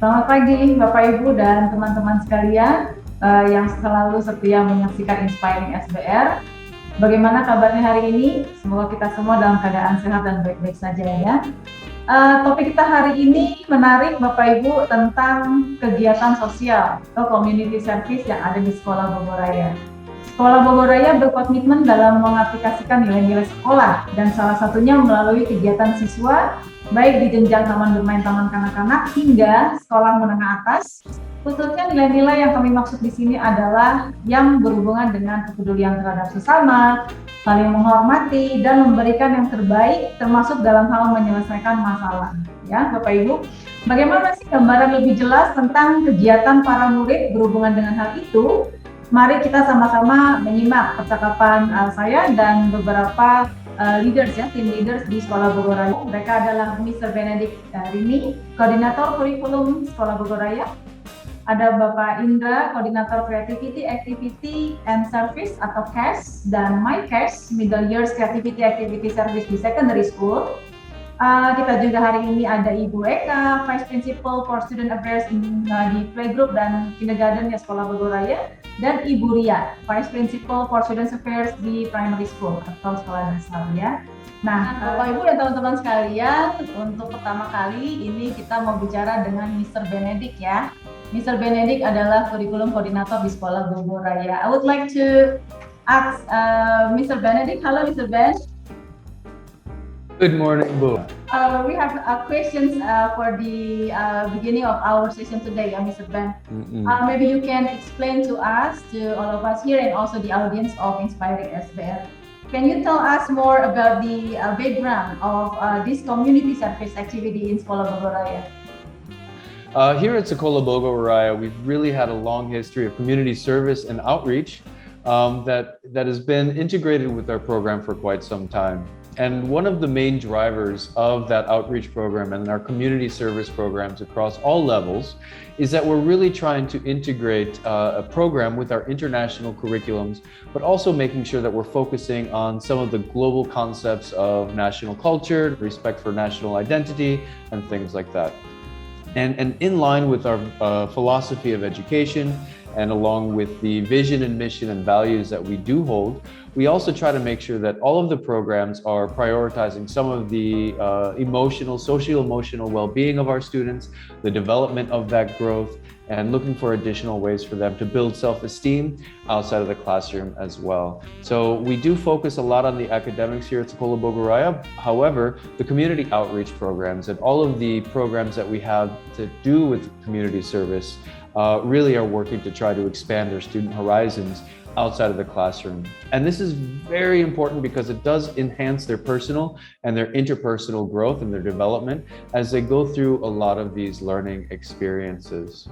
Selamat pagi Bapak Ibu dan teman-teman sekalian yang selalu setia menyaksikan Inspiring SBR. Bagaimana kabarnya hari ini? Semoga kita semua dalam keadaan sehat dan baik-baik saja ya. Topik kita hari ini menarik Bapak Ibu tentang kegiatan sosial atau community service yang ada di Sekolah Bogoraya. Sekolah Bogoraya berkomitmen dalam mengaplikasikan nilai-nilai sekolah dan salah satunya melalui kegiatan siswa baik di jenjang taman bermain taman kanak-kanak hingga sekolah menengah atas. Khususnya nilai-nilai yang kami maksud di sini adalah yang berhubungan dengan kepedulian terhadap sesama, saling menghormati dan memberikan yang terbaik termasuk dalam hal menyelesaikan masalah. Ya, Bapak Ibu, bagaimana sih gambaran lebih jelas tentang kegiatan para murid berhubungan dengan hal itu? Mari kita sama-sama menyimak percakapan saya dan beberapa leaders ya, tim leaders di Sekolah Bogoraya. Mereka adalah Mr. Benedict Rini, Koordinator Kurikulum Sekolah Bogoraya. Ada Bapak Indra, Koordinator Creativity, Activity and Service atau CAS, dan My CAS, Middle Years Creativity Activity Service di Secondary School. Kita juga hari ini ada Ibu Eka, Vice Principal for Student Affairs di Playgroup dan Kindergarten ya Sekolah Bogoraya, dan Ibu Ria, Vice Principal for Student Affairs di Primary School atau sekolah dasar ya. Nah, Bapak Ibu dan teman-teman sekalian, untuk pertama kali ini kita mau bicara dengan Mr. Benedict ya. Mr. Benedict adalah kurikulum koordinator di Sekolah Bogoraya. I would like to ask Mr. Benedict. Hello, Mr. Ben. Good morning, Bo. We have questions for the beginning of our session today, Mr. Ben. Maybe you can explain to us, to all of us here and also the audience of Inspiring SBR. Can you tell us more about the background of this community service activity in Sekolah Bogoraya? Here at Sekolah Bogoraya, we've really had a long history of community service and outreach that has been integrated with our program for quite some time. And one of the main drivers of that outreach program and our community service programs across all levels is that we're really trying to integrate a program with our international curriculums, but also making sure that we're focusing on some of the global concepts of national culture, respect for national identity, and things like that. And in line with our philosophy of education, and along with the vision and mission and values that we do hold, we also try to make sure that all of the programs are prioritizing some of the social-emotional well-being of our students, the development of that growth, and looking for additional ways for them to build self-esteem outside of the classroom as well. So we do focus a lot on the academics here at Sekolah Bogoraya. However, the community outreach programs and all of the programs that we have to do with community service really are working to try to expand their student horizons outside of the classroom. And this is very important because it does enhance their personal and their interpersonal growth and their development as they go through a lot of these learning experiences.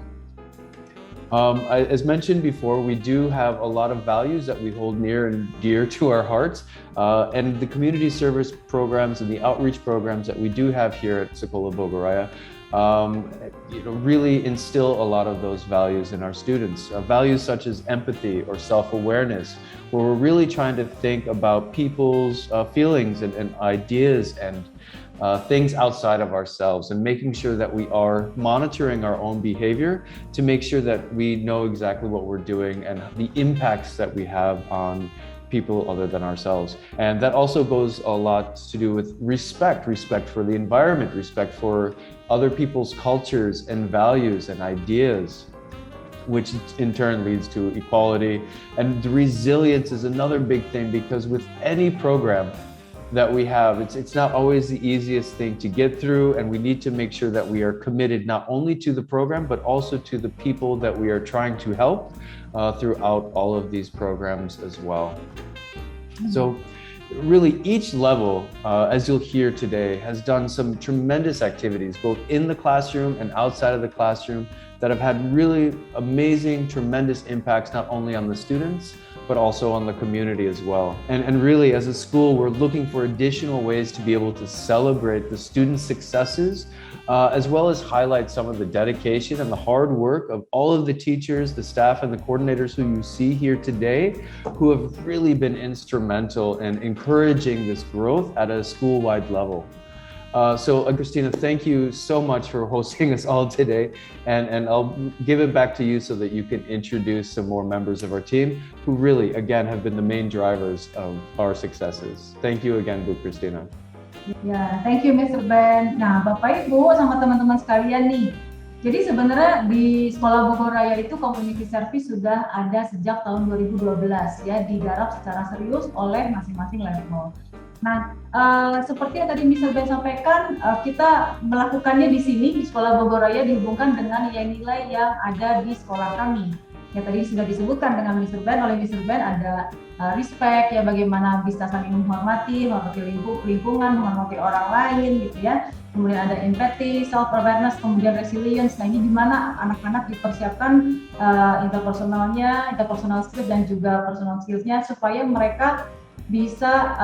As mentioned before, we do have a lot of values that we hold near and dear to our hearts, and the community service programs and the outreach programs that we do have here at Sekolah Bogoraya really instill a lot of those values in our students. Values such as empathy or self-awareness, where we're really trying to think about people's feelings and ideas and things outside of ourselves, and making sure that we are monitoring our own behavior to make sure that we know exactly what we're doing and the impacts that we have on people other than ourselves. And that also goes a lot to do with respect for the environment, respect for other people's cultures and values and ideas, which in turn leads to equality. And resilience is another big thing, because with any program that we have, it's not always the easiest thing to get through, and we need to make sure that we are committed not only to the program, but also to the people that we are trying to help throughout all of these programs as well. So really each level, as you'll hear today, has done some tremendous activities, both in the classroom and outside of the classroom, that have had really amazing, tremendous impacts, not only on the students, but also on the community as well. And really, as a school, we're looking for additional ways to be able to celebrate the students' successes, as well as highlight some of the dedication and the hard work of all of the teachers, the staff, and the coordinators who you see here today, who have really been instrumental in encouraging this growth at a school-wide level. Christina, thank you so much for hosting us all today. And I'll give it back to you so that you can introduce some more members of our team who really, again, have been the main drivers of our successes. Thank you again, Bu Christina. Ya, thank you Mr. Ben. Nah, Bapak Ibu sama teman-teman sekalian nih. Jadi sebenarnya di Sekolah Bogor Raya itu community service sudah ada sejak tahun 2012 ya, digarap secara serius oleh masing-masing level. Nah, seperti yang tadi Mr. Ben sampaikan, kita melakukannya di sini di Sekolah Bogor Raya dihubungkan dengan nilai-nilai yang ada di sekolah kami. Ya tadi sudah disebutkan dengan Mr. Ben, oleh Mr. Ben ada respect ya, bagaimana bisa saling menghormati lingkungan, menghormati orang lain gitu ya. Kemudian ada empathy, self awareness, kemudian resilience. Nah ini di mana anak-anak dipersiapkan interpersonal skills dan juga personal skills-nya supaya mereka bisa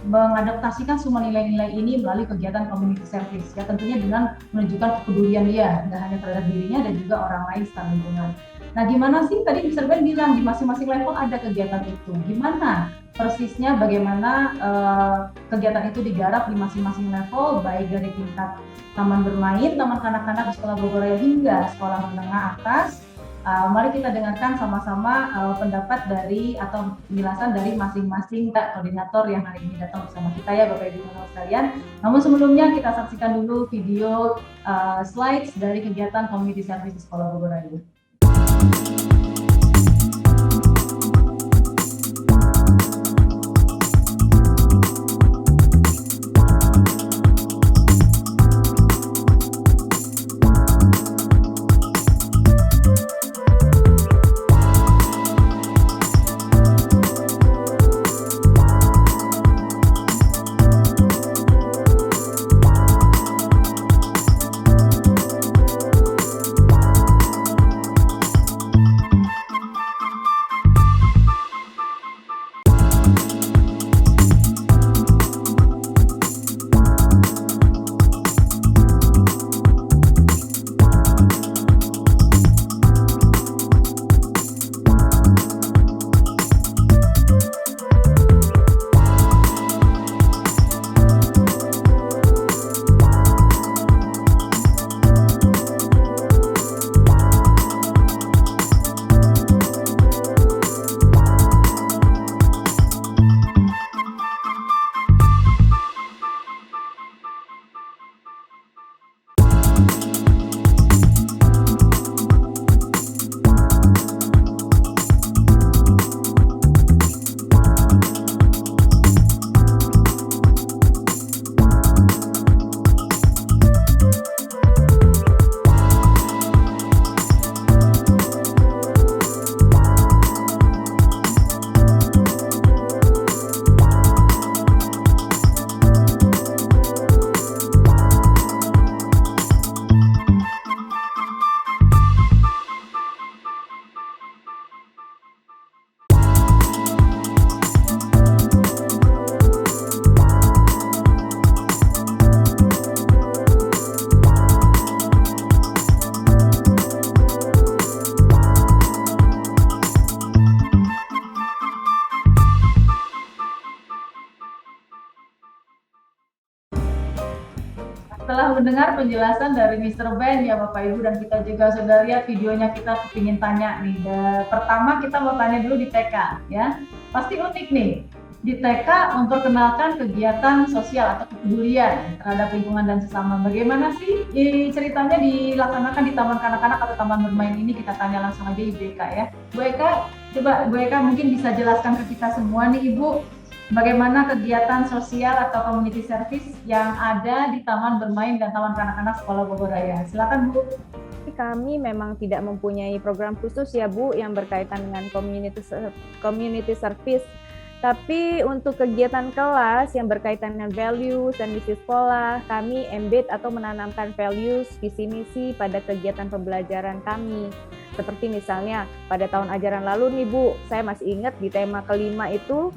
mengadaptasikan semua nilai-nilai ini melalui kegiatan community service ya, tentunya dengan menunjukkan kepedulian dia tidak hanya terhadap dirinya dan juga orang lain secara lingkungan. Nah gimana sih tadi Mr. Ben bilang di masing-masing level ada kegiatan itu, gimana persisnya bagaimana kegiatan itu digarap di masing-masing level, baik dari tingkat taman bermain, taman kanak-kanak di Sekolah Bogor Raya hingga sekolah menengah atas. Mari kita dengarkan sama-sama pendapat dari atau penjelasan dari masing-masing koordinator yang hari ini datang bersama kita ya Bapak Ibu sekalian. Namun sebelumnya kita saksikan dulu video slides dari kegiatan community service di Sekolah Bogor Raya. Setelah mendengar penjelasan dari Mr. Ben ya Bapak Ibu, dan kita juga sudah lihat videonya, kita ingin tanya nih. Pertama kita mau tanya dulu di TK ya. Pasti unik nih di TK memperkenalkan kegiatan sosial atau kepedulian terhadap lingkungan dan sesama. Bagaimana sih ceritanya dilaksanakan di taman kanak-kanak atau taman bermain ini? Kita tanya langsung aja Ibu Eka ya. Bu Eka, coba Bu Eka mungkin bisa jelaskan ke kita semua nih Ibu, bagaimana kegiatan sosial atau community service yang ada di taman bermain dan taman kanak-kanak Sekolah Bogor Raya. Silakan Bu. Kami memang tidak mempunyai program khusus ya Bu yang berkaitan dengan community service. Tapi untuk kegiatan kelas yang berkaitan dengan values dan misi sekolah, kami embed atau menanamkan values, visi misi pada kegiatan pembelajaran kami. Seperti misalnya pada tahun ajaran lalu nih Bu, saya masih ingat di tema kelima itu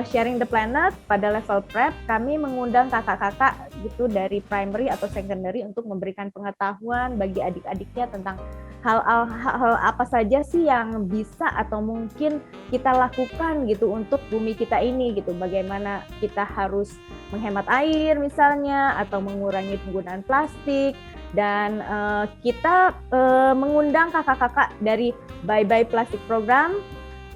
Sharing the Planet pada level prep, kami mengundang kakak-kakak gitu dari primary atau secondary untuk memberikan pengetahuan bagi adik-adiknya tentang hal apa saja sih yang bisa atau mungkin kita lakukan gitu untuk bumi kita ini gitu. Bagaimana kita harus menghemat air misalnya, atau mengurangi penggunaan plastik. Dan kita mengundang kakak-kakak dari Bye Bye Plastic Program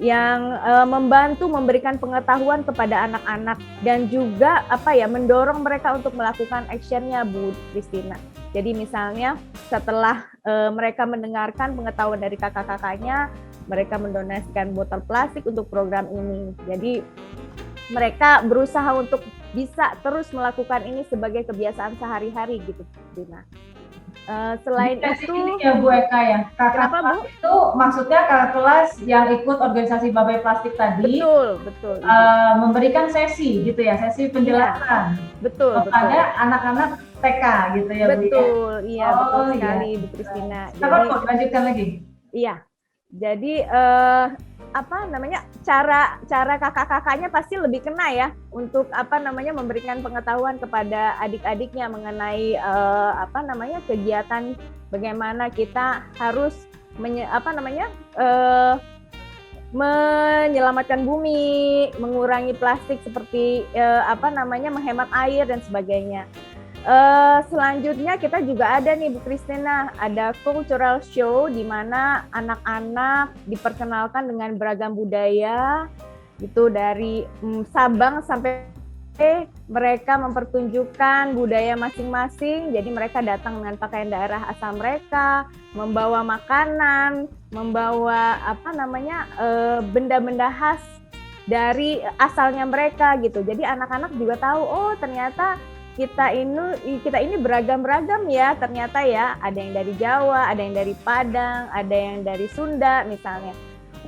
yang membantu memberikan pengetahuan kepada anak-anak dan juga mendorong mereka untuk melakukan actionnya, Bu Christina. Jadi misalnya setelah mereka mendengarkan pengetahuan dari kakak-kakaknya, mereka mendonasikan botol plastik untuk program ini. Jadi mereka berusaha untuk bisa terus melakukan ini sebagai kebiasaan sehari-hari gitu, Dina. Selain itu, ya Bu Eka ya, kakak kelas itu maksudnya kakak kelas yang ikut organisasi Bye Bye Plastik tadi, betul. Memberikan sesi gitu ya, sesi penjelasan, betul kepada anak-anak TK gitu ya, Bu ya. Betul sekali, Bu Christina. Jadi lanjutkan lagi. Iya, jadi cara kakak-kakaknya pasti lebih kena ya untuk memberikan pengetahuan kepada adik-adiknya mengenai kegiatan bagaimana kita harus menyelamatkan bumi, mengurangi plastik seperti menghemat air dan sebagainya. Selanjutnya kita juga ada nih Bu Christina, ada cultural show di mana anak-anak diperkenalkan dengan beragam budaya itu dari Sabang sampai mereka mempertunjukkan budaya masing-masing. Jadi mereka datang dengan pakaian daerah asal mereka, membawa makanan, membawa benda-benda khas dari asalnya mereka gitu. Jadi anak-anak juga tahu, oh ternyata kita ini beragam-ragam ya, ternyata ya, ada yang dari Jawa, ada yang dari Padang, ada yang dari Sunda misalnya.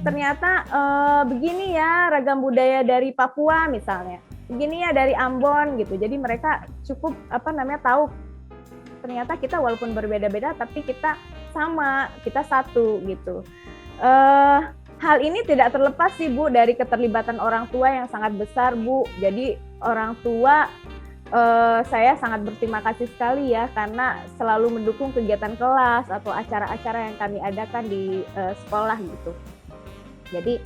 Ternyata begini ya ragam budaya dari Papua misalnya, begini ya dari Ambon gitu. Jadi mereka cukup tahu ternyata kita walaupun berbeda-beda tapi kita sama, kita satu gitu. Hal ini tidak terlepas sih Bu dari keterlibatan orang tua yang sangat besar Bu. Jadi orang tua saya sangat berterima kasih sekali ya karena selalu mendukung kegiatan kelas atau acara-acara yang kami adakan di sekolah gitu. Jadi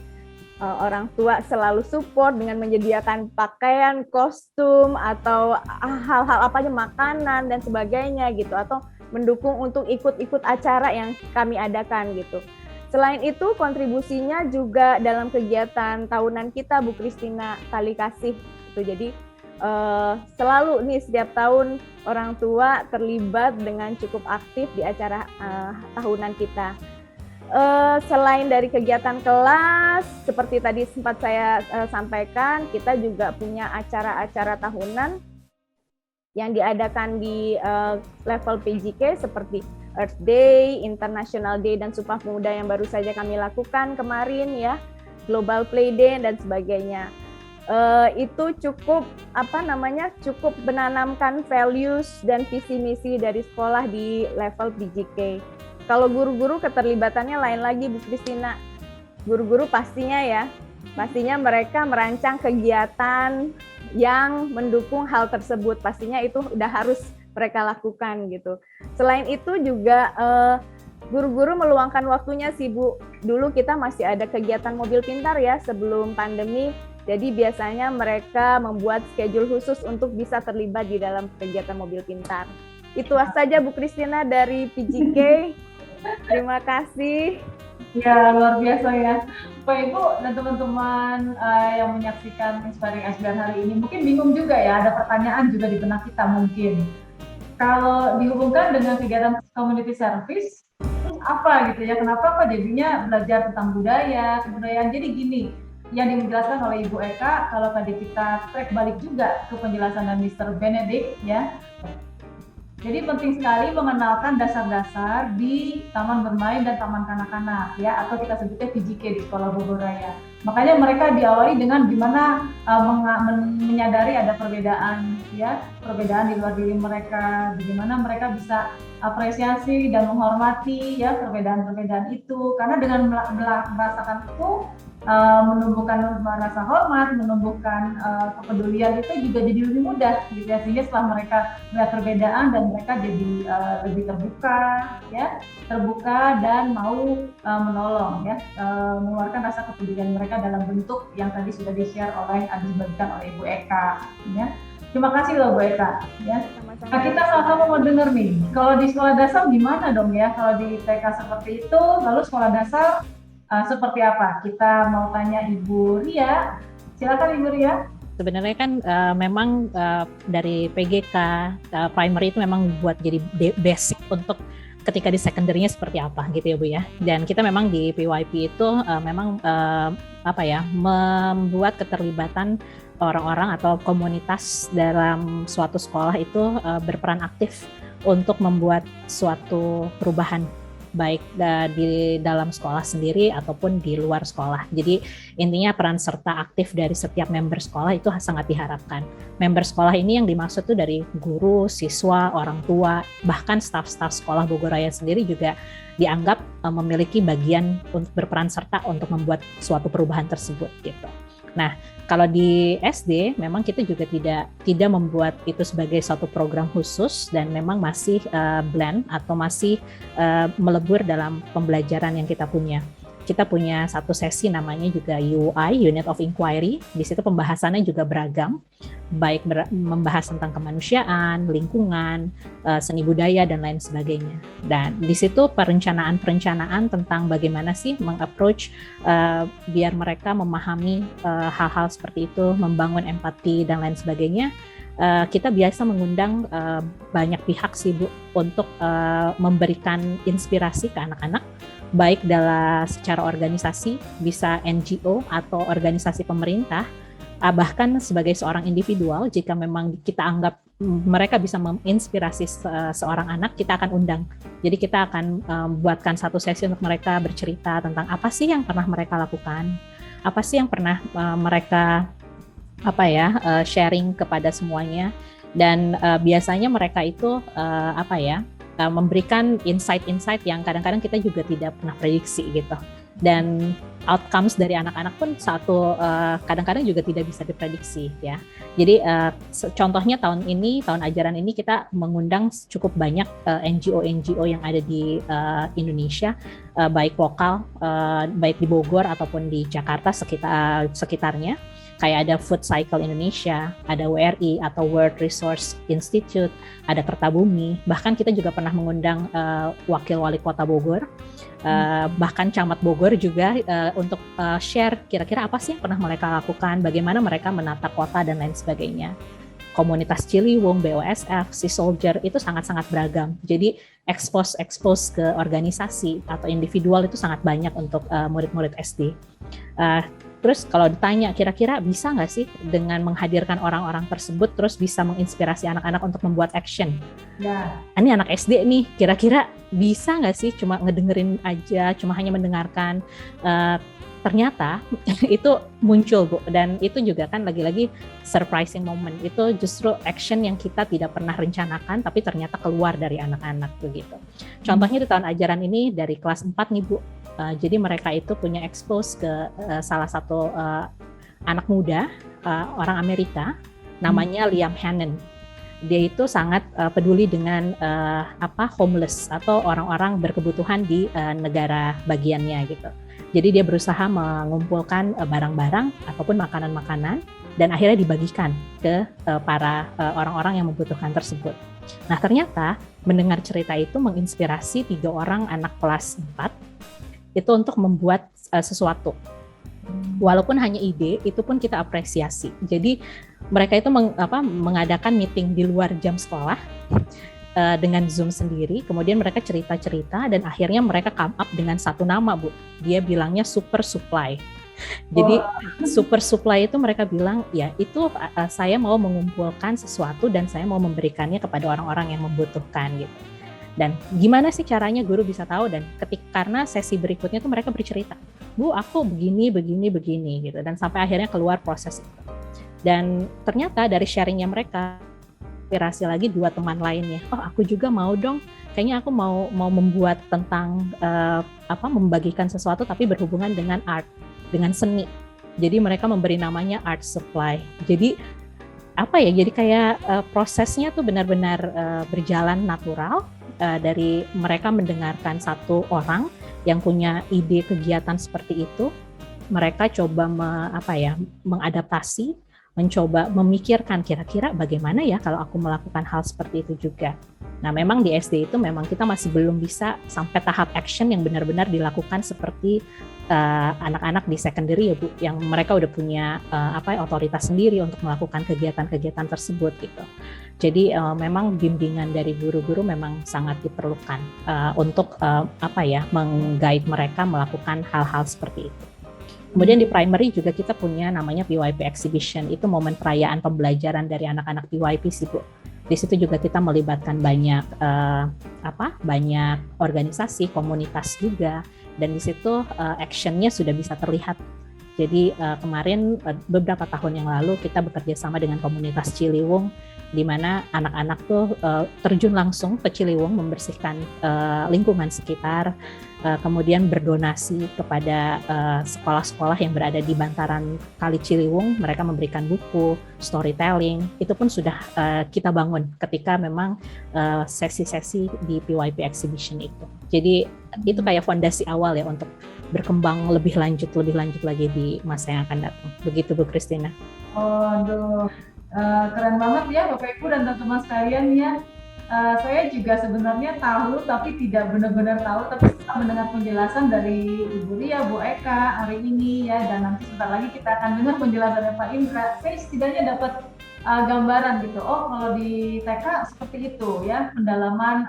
orang tua selalu support dengan menyediakan pakaian, kostum atau hal-hal makanan dan sebagainya gitu, atau mendukung untuk ikut-ikut acara yang kami adakan gitu. Selain itu kontribusinya juga dalam kegiatan tahunan kita Bu Christina Kali Kasih itu. Jadi selalu nih setiap tahun orang tua terlibat dengan cukup aktif di acara tahunan kita. Selain dari kegiatan kelas, seperti tadi sempat saya sampaikan, kita juga punya acara-acara tahunan yang diadakan di level PJK seperti Earth Day, International Day, dan Sumpah Pemuda yang baru saja kami lakukan kemarin ya, Global Play Day dan sebagainya. Itu cukup cukup menanamkan values dan visi misi dari sekolah di level PJK. Kalau guru-guru keterlibatannya lain lagi Bu Christina. Guru-guru pastinya mereka merancang kegiatan yang mendukung hal tersebut. Pastinya itu udah harus mereka lakukan gitu. Selain itu juga guru-guru meluangkan waktunya sih Bu. Dulu kita masih ada kegiatan mobil pintar ya sebelum pandemi. Jadi biasanya mereka membuat schedule khusus untuk bisa terlibat di dalam kegiatan mobil pintar. Itu saja Bu Christina dari PJK. Terima kasih. Ya, luar biasa ya. Bapak Ibu dan teman-teman yang menyaksikan Inspiring SBR hari ini mungkin bingung juga ya, ada pertanyaan juga di benak kita mungkin. Kalau dihubungkan dengan kegiatan community service, terus apa gitu ya, kenapa kok jadinya belajar tentang budaya, kebudayaan. Jadi gini, yang dijelaskan oleh Ibu Eka, kalau tadi kita track balik juga ke penjelasan dari Mr. Benedict ya. Jadi penting sekali mengenalkan dasar-dasar di taman bermain dan taman kanak-kanak ya, atau kita sebutnya PJK di Sekolah Bogor Raya. Makanya mereka diawali dengan gimana menyadari ada perbedaan, ya, perbedaan di luar diri mereka, bagaimana mereka bisa apresiasi dan menghormati ya perbedaan-perbedaan itu, karena dengan merasakan itu menumbuhkan rasa hormat, menumbuhkan kepedulian itu juga jadi lebih mudah gitu ya, sehingga setelah mereka melihat perbedaan dan mereka jadi lebih terbuka dan mau menolong ya, mengeluarkan rasa kepedulian mereka dalam bentuk yang tadi sudah di-share dibagikan oleh Ibu Eka ya. Terima kasih loh Bu Eka ya. Nah, kita sama-sama mau dengar nih, kalau di sekolah dasar gimana dong ya, kalau di TK seperti itu, lalu sekolah dasar seperti apa? Kita mau tanya Ibu Ria. Silakan Ibu Ria. Sebenarnya kan memang dari PGK primary itu memang buat jadi basic untuk ketika di secondarynya seperti apa gitu ya Bu ya. Dan kita memang di PYP itu memang membuat keterlibatan orang-orang atau komunitas dalam suatu sekolah itu berperan aktif untuk membuat suatu perubahan baik di dalam sekolah sendiri ataupun di luar sekolah. Jadi intinya peran serta aktif dari setiap member sekolah itu sangat diharapkan. Member sekolah ini yang dimaksud tuh dari guru, siswa, orang tua, bahkan staf-staf sekolah Bogoraya sendiri juga dianggap memiliki bagian untuk berperan serta untuk membuat suatu perubahan tersebut gitu. Nah, kalau di SD memang kita juga tidak membuat itu sebagai suatu program khusus dan memang masih blend atau masih melebur dalam pembelajaran yang kita punya. Kita punya satu sesi namanya juga UI, Unit of Inquiry. Di situ pembahasannya juga beragam, baik membahas tentang kemanusiaan, lingkungan, seni budaya, dan lain sebagainya. Dan di situ perencanaan tentang bagaimana sih meng-approach biar mereka memahami hal-hal seperti itu, membangun empati, dan lain sebagainya. Kita biasa mengundang banyak pihak sih Bu untuk memberikan inspirasi ke anak-anak, baik dalam secara organisasi, bisa NGO atau organisasi pemerintah, bahkan sebagai seorang individual, jika memang kita anggap mereka bisa menginspirasi seorang anak, kita akan undang. Jadi kita akan buatkan satu sesi untuk mereka bercerita tentang apa sih yang pernah mereka lakukan, apa sih yang pernah mereka sharing kepada semuanya, dan biasanya mereka itu memberikan insight-insight yang kadang-kadang kita juga tidak pernah prediksi gitu. Dan outcomes dari anak-anak pun kadang-kadang juga tidak bisa diprediksi ya. Jadi contohnya tahun ajaran ini kita mengundang cukup banyak NGO yang ada di Indonesia, baik lokal, baik di Bogor ataupun di Jakarta sekitarnya. Kayak ada Food Cycle Indonesia, ada WRI atau World Resource Institute, ada Kertabumi. Bahkan kita juga pernah mengundang Wakil Wali Kota Bogor, bahkan Camat Bogor juga untuk share kira-kira apa sih yang pernah mereka lakukan, bagaimana mereka menata kota dan lain sebagainya. Komunitas Ciliwung, BOSF, Sea Soldier itu sangat-sangat beragam. Jadi expose ke organisasi atau individual itu sangat banyak untuk murid-murid SD. Terus kalau ditanya kira-kira bisa nggak sih dengan menghadirkan orang-orang tersebut terus bisa menginspirasi anak-anak untuk membuat action? Ya. Ini anak SD nih, kira-kira bisa nggak sih cuma ngedengerin aja, cuma hanya mendengarkan? Ternyata itu muncul Bu, dan itu juga kan lagi-lagi surprising moment. Itu justru action yang kita tidak pernah rencanakan tapi ternyata keluar dari anak-anak begitu. Contohnya di tahun ajaran ini dari kelas 4 nih Bu. Jadi mereka itu punya expose ke salah satu anak muda orang Amerika namanya Liam Hannon. Dia itu sangat peduli dengan homeless atau orang-orang berkebutuhan di negara bagiannya gitu. Jadi dia berusaha mengumpulkan barang-barang ataupun makanan-makanan dan akhirnya dibagikan ke para orang-orang yang membutuhkan tersebut. Nah ternyata mendengar cerita itu menginspirasi 3 orang anak kelas 4 itu untuk membuat sesuatu. Walaupun hanya ide, itu pun kita apresiasi. Jadi mereka itu mengadakan meeting di luar jam sekolah dengan Zoom sendiri. Kemudian mereka cerita-cerita dan akhirnya mereka come up dengan satu nama Bu. Dia bilangnya Super Supply. Jadi Super Supply itu mereka bilang ya itu saya mau mengumpulkan sesuatu dan saya mau memberikannya kepada orang-orang yang membutuhkan gitu. Dan gimana sih caranya guru bisa tahu, dan karena sesi berikutnya tuh mereka bercerita Bu, aku begini gitu, dan sampai akhirnya keluar proses itu. Dan ternyata dari sharingnya mereka, inspirasi lagi 2 teman lainnya, oh aku juga mau dong, kayaknya aku mau membuat tentang membagikan sesuatu tapi berhubungan dengan art, dengan seni. Jadi mereka memberi namanya Art Supply. Jadi jadi kayak prosesnya tuh benar-benar berjalan natural, dari mereka mendengarkan satu orang yang punya ide kegiatan seperti itu, mereka coba mengadaptasi, mencoba memikirkan kira-kira bagaimana ya kalau aku melakukan hal seperti itu juga. Nah, memang di SD itu memang kita masih belum bisa sampai tahap action yang benar-benar dilakukan seperti anak-anak di secondary ya Bu, yang mereka udah punya otoritas sendiri untuk melakukan kegiatan-kegiatan tersebut gitu. Jadi memang bimbingan dari guru-guru memang sangat diperlukan untuk meng-guide mereka melakukan hal-hal seperti itu. Kemudian di primary juga kita punya namanya PYP Exhibition, itu momen perayaan pembelajaran dari anak-anak PYP sih Bu. Di situ juga kita melibatkan banyak banyak organisasi, komunitas juga, dan di situ action-nya sudah bisa terlihat. Jadi kemarin beberapa tahun yang lalu kita bekerja sama dengan komunitas Ciliwung, di mana anak-anak tuh terjun langsung ke Ciliwung membersihkan lingkungan sekitar, kemudian berdonasi kepada sekolah-sekolah yang berada di bantaran Kali Ciliwung. Mereka memberikan buku, storytelling, itu pun sudah kita bangun ketika memang sesi-sesi di PYP Exhibition itu. Jadi itu kayak fondasi awal ya untuk berkembang lebih lanjut lagi di masa yang akan datang. Begitu Bu Christina. Aduh, keren banget ya Bapak Ibu dan teman-teman sekalian ya. Saya juga sebenarnya tahu tapi tidak benar-benar tahu, tapi setelah mendengar penjelasan dari Ibu Ria, Bu Eka hari ini ya, dan nanti sebentar lagi kita akan dengar penjelasan dari Pak Indra, saya setidaknya dapat gambaran gitu. Oh, kalau di TK seperti itu ya, pendalaman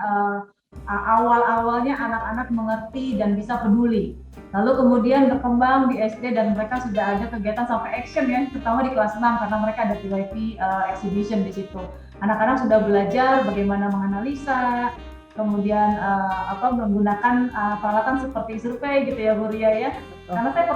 awal-awalnya anak-anak mengerti dan bisa peduli. Lalu kemudian berkembang di SD dan mereka sudah ada kegiatan sampai action ya, terutama di kelas 6 karena mereka ada PYP exhibition di situ. Anak-anak sudah belajar bagaimana menganalisa, kemudian menggunakan peralatan seperti survei gitu ya Bu Ria ya. Karena saya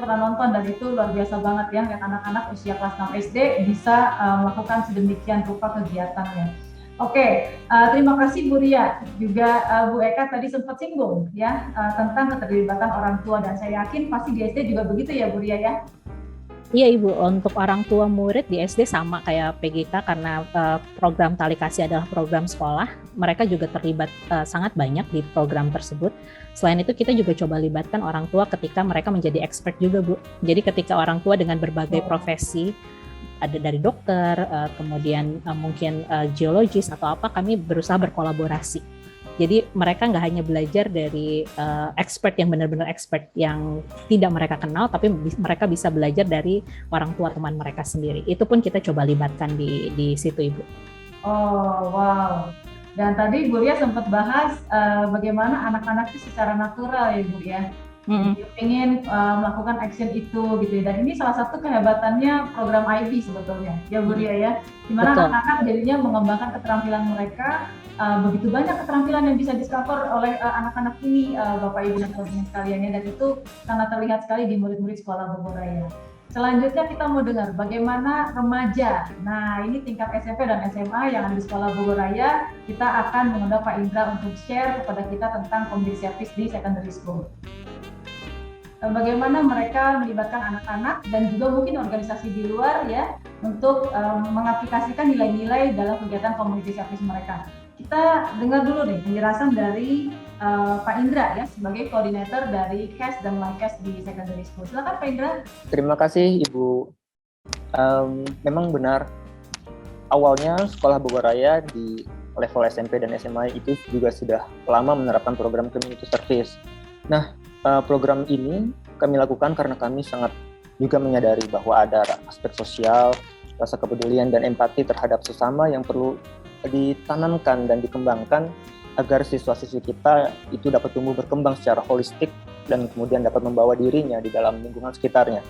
pernah nonton dan itu luar biasa banget ya, lihat anak-anak usia kelas 6 SD bisa melakukan sedemikian rupa kegiatannya. Oke, terima kasih Bu Ria, juga Bu Eka tadi sempat singgung ya tentang keterlibatan orang tua, dan saya yakin pasti di SD juga begitu ya Bu Ria ya? Iya Ibu, untuk orang tua murid di SD sama kayak PGK karena program Tali Kasih adalah program sekolah, mereka juga terlibat sangat banyak di program tersebut. Selain itu kita juga coba libatkan orang tua ketika mereka menjadi expert juga Bu. Jadi ketika orang tua dengan berbagai profesi, ada dari dokter, kemudian mungkin geologis atau apa, kami berusaha berkolaborasi. Jadi mereka nggak hanya belajar dari expert yang benar-benar expert yang tidak mereka kenal, tapi mereka bisa belajar dari orang tua teman mereka sendiri. Itu pun kita coba libatkan di situ Ibu. Oh wow. Dan tadi Bu Ria sempat bahas bagaimana anak-anak itu secara natural ya Bu ya. Ingin melakukan action itu gitu ya. Dan ini salah satu kehebatannya program IB sebetulnya ya Bu Ria ya, dimana anak-anak jadinya mengembangkan keterampilan mereka. Begitu banyak keterampilan yang bisa discover oleh anak-anak ini Bapak Ibu dan teman-teman sekalian ya, dan itu sangat terlihat sekali di murid-murid sekolah Bogor Raya. Selanjutnya kita mau dengar bagaimana remaja. Nah ini tingkat SMP dan SMA yang ada di sekolah Bogor Raya. Kita akan mengundang Pak Indra untuk share kepada kita tentang community service di secondary school. Bagaimana mereka melibatkan anak-anak dan juga mungkin organisasi di luar ya untuk mengaplikasikan nilai-nilai dalam kegiatan community service mereka. Kita dengar dulu nih penjelasan dari Pak Indra ya sebagai koordinator dari CAS dan LICAS di secondary school. Silakan Pak Indra. Terima kasih Ibu. Memang benar, awalnya sekolah Bogor Raya di level SMP dan SMA itu juga sudah lama menerapkan program community service. Nah, program ini kami lakukan karena kami sangat juga menyadari bahwa ada aspek sosial, rasa kepedulian dan empati terhadap sesama yang perlu ditanamkan dan dikembangkan agar siswa-siswi kita itu dapat tumbuh berkembang secara holistik dan kemudian dapat membawa dirinya di dalam lingkungan sekitarnya.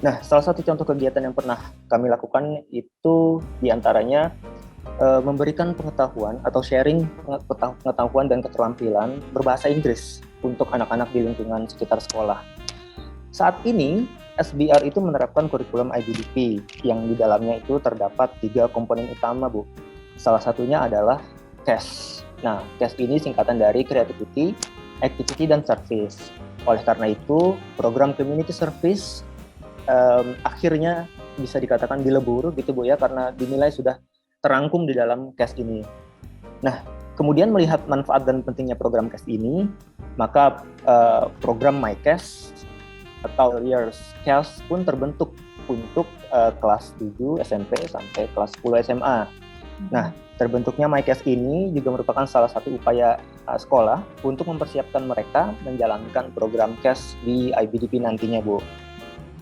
Nah, salah satu contoh kegiatan yang pernah kami lakukan itu diantaranya memberikan pengetahuan atau sharing pengetahuan dan keterampilan berbahasa Inggris untuk anak-anak di lingkungan sekitar sekolah. Saat ini SBR itu menerapkan kurikulum IBDP yang di dalamnya itu terdapat 3 komponen utama, Bu. Salah satunya adalah CAS. Nah, CAS ini singkatan dari Creativity, Activity, dan Service. Oleh karena itu, program Community Service akhirnya bisa dikatakan dilebur gitu, Bu, ya, karena dinilai sudah terangkum di dalam CAS ini. Nah, kemudian melihat manfaat dan pentingnya program CAS ini, maka program MyCAS atau Years CAS pun terbentuk untuk kelas 7 SMP sampai kelas 10 SMA. Nah, terbentuknya MyCAS ini juga merupakan salah satu upaya sekolah untuk mempersiapkan mereka menjalankan program CAS di IBDP nantinya, Bu.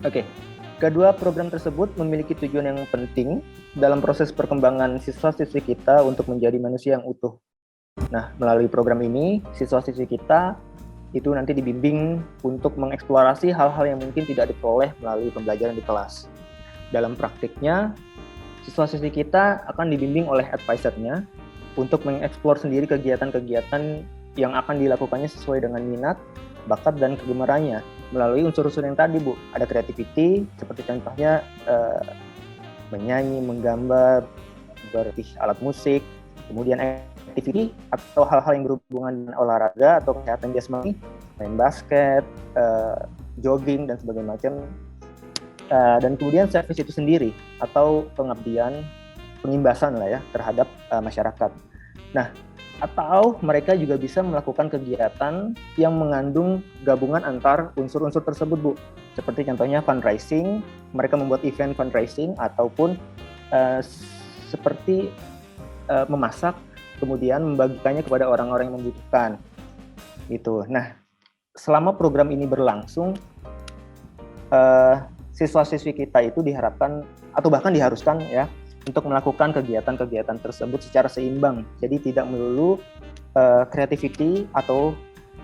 Oke, kedua program tersebut memiliki tujuan yang penting dalam proses perkembangan siswa-siswi kita untuk menjadi manusia yang utuh. Nah, melalui program ini, siswa-siswi kita itu nanti dibimbing untuk mengeksplorasi hal-hal yang mungkin tidak diperoleh melalui pembelajaran di kelas. Dalam praktiknya, siswa-siswi kita akan dibimbing oleh advisor-nya untuk mengeksplor sendiri kegiatan-kegiatan yang akan dilakukannya sesuai dengan minat, bakat, dan kegemarannya melalui unsur-unsur yang tadi, Bu. Ada creativity, seperti contohnya menyanyi, menggambar, berlatih alat musik, kemudian activity atau hal-hal yang berhubungan dengan olahraga atau kesehatan jasmani, main basket, jogging, dan sebagainya macam. Dan kemudian service itu sendiri atau pengabdian, pengimbasan lah ya terhadap masyarakat. Nah, atau mereka juga bisa melakukan kegiatan yang mengandung gabungan antar unsur-unsur tersebut, Bu. Seperti contohnya fundraising, mereka membuat event fundraising ataupun seperti memasak, kemudian membagikannya kepada orang-orang yang membutuhkan. Gitu. Nah, selama program ini berlangsung, siswa-siswi kita itu diharapkan atau bahkan diharuskan ya untuk melakukan kegiatan-kegiatan tersebut secara seimbang. Jadi tidak melulu creativity atau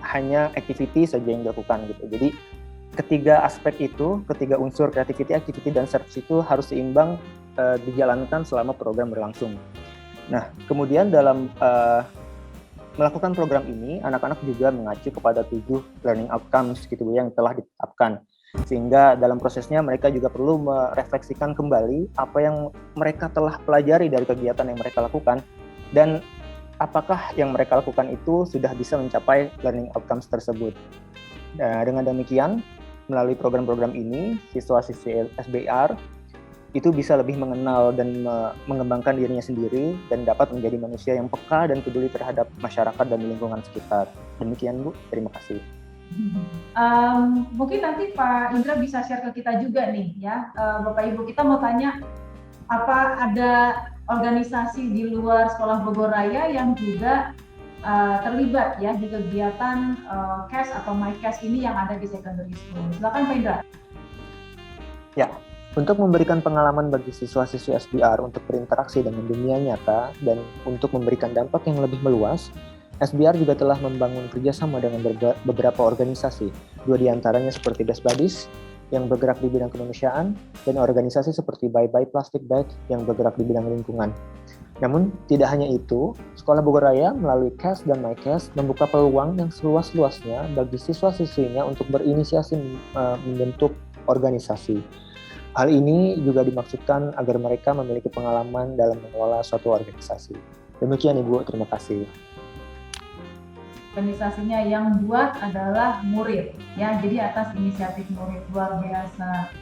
hanya activity saja yang dilakukan gitu. Jadi ketiga aspek itu, ketiga unsur creativity, activity, dan service itu harus seimbang dijalankan selama program berlangsung. Nah, kemudian dalam melakukan program ini, anak-anak juga mengacu kepada 7 learning outcomes gitu yang telah ditetapkan. Sehingga dalam prosesnya mereka juga perlu merefleksikan kembali apa yang mereka telah pelajari dari kegiatan yang mereka lakukan dan apakah yang mereka lakukan itu sudah bisa mencapai learning outcomes tersebut. Nah, dengan demikian, melalui program-program ini, siswa-siswi SBR itu bisa lebih mengenal dan mengembangkan dirinya sendiri dan dapat menjadi manusia yang peka dan peduli terhadap masyarakat dan lingkungan sekitar. Demikian, Bu. Terima kasih. Mungkin nanti Pak Indra bisa share ke kita juga nih ya, Bapak Ibu, kita mau tanya apa ada organisasi di luar Sekolah Bogor Raya yang juga terlibat ya di kegiatan CAS atau MyCAS ini yang ada di secondary school. Silakan Pak Indra. Ya, untuk memberikan pengalaman bagi siswa-siswi SBR untuk berinteraksi dengan dunia nyata dan untuk memberikan dampak yang lebih meluas, SBR juga telah membangun kerjasama dengan beberapa organisasi, 2 diantaranya seperti Best Buddies yang bergerak di bidang kemanusiaan dan organisasi seperti Bye Bye Plastic Bag yang bergerak di bidang lingkungan. Namun, tidak hanya itu, Sekolah Bogor Raya melalui CAS dan MyCAS membuka peluang yang seluas-luasnya bagi siswa-siswinya untuk berinisiasi membentuk organisasi. Hal ini juga dimaksudkan agar mereka memiliki pengalaman dalam mengelola suatu organisasi. Demikian, Ibu. Terima kasih. Organisasinya yang buat adalah murid ya, jadi atas inisiatif murid. Luar biasa.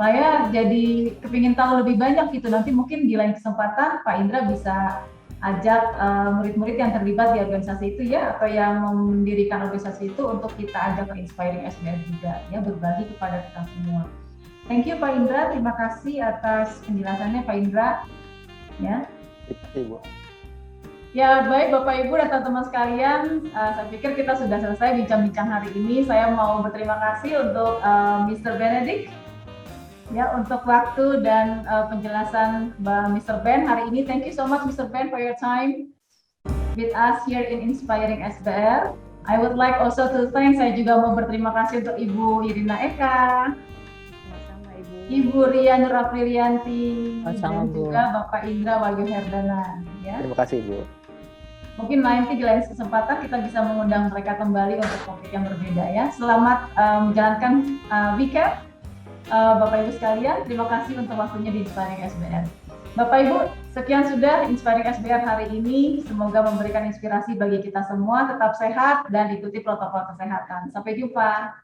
Saya jadi kepingin tahu lebih banyak gitu, nanti mungkin di lain kesempatan Pak Indra bisa ajak murid-murid yang terlibat di organisasi itu ya, atau yang mendirikan organisasi itu untuk kita ajak ke Inspiring SBR juga ya, berbagi kepada kita semua. Thank you Pak Indra, terima kasih atas penjelasannya Pak Indra ya. Terima kasih, Bu. Ya baik Bapak Ibu dan teman-teman sekalian, saya pikir kita sudah selesai bincang-bincang hari ini. Saya mau berterima kasih untuk Mr. Benedict ya untuk waktu dan penjelasan Mr. Ben hari ini. Thank you so much Mr. Ben for your time with us here in Inspiring SBR. I would like also to thank, saya juga mau berterima kasih untuk Ibu Irina Eka, Ibu Ria Nur Aprilianti, dan juga Bapak Indra Wahyu Herdana. Ya. Terima kasih, Bu. Mungkin nanti di lain kesempatan kita bisa mengundang mereka kembali untuk topik yang berbeda ya. Selamat menjalankan weekend, Bapak Ibu sekalian. Terima kasih untuk waktunya di Inspiring SBR. Bapak Ibu, sekian sudah Inspiring SBR hari ini. Semoga memberikan inspirasi bagi kita semua. Tetap sehat dan ikuti protokol kesehatan. Sampai jumpa.